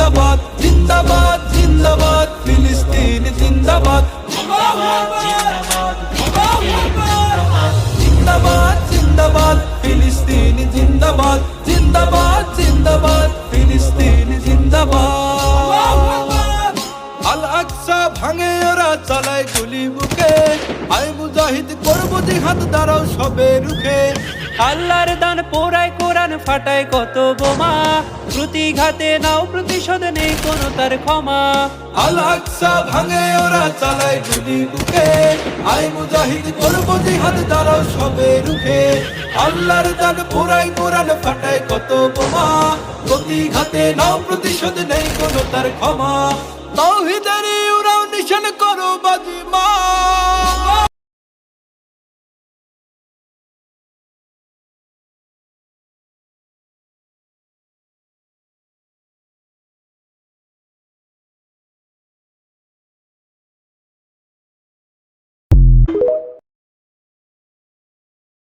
জিন্দাবাদ জিন্দাবাদ জিন্দাবাদ ফিলিস্তিন জিন্দাবাদ জিন্দাবাদ জিন্দাবাদ ফিলিস্তিন জিন্দাবাদ জিন্দাবাদ জিন্দাবাদ ফিলিস্তিন জিন্দাবাদ আল আকসা ভাঙে ওরা চালায় গুলি বুকে আয় মুজাহিদ করব জিহাদ দাঁড়াও সবে রুখে আল্লাহর দান পোড়ায় কোরআন ফাটায় কত বোমা প্রতিঘাতে নাও প্রতিশোধ নেই কোনো তার ক্ষমা আল আকসা ভাঙে ওরা চালায় গুলি বুকে আয় মুজাহিদ করব জিহাদ দাঁড়াও সবে রুখে আল্লাহর দান পোড়ায় কোরআন ফাটায় কত বোমা প্রতিঘাতে নাও প্রতিশোধ নেই কোনো তার ক্ষমা তাওহীদের উড়াও নিশান করো বাজিমাত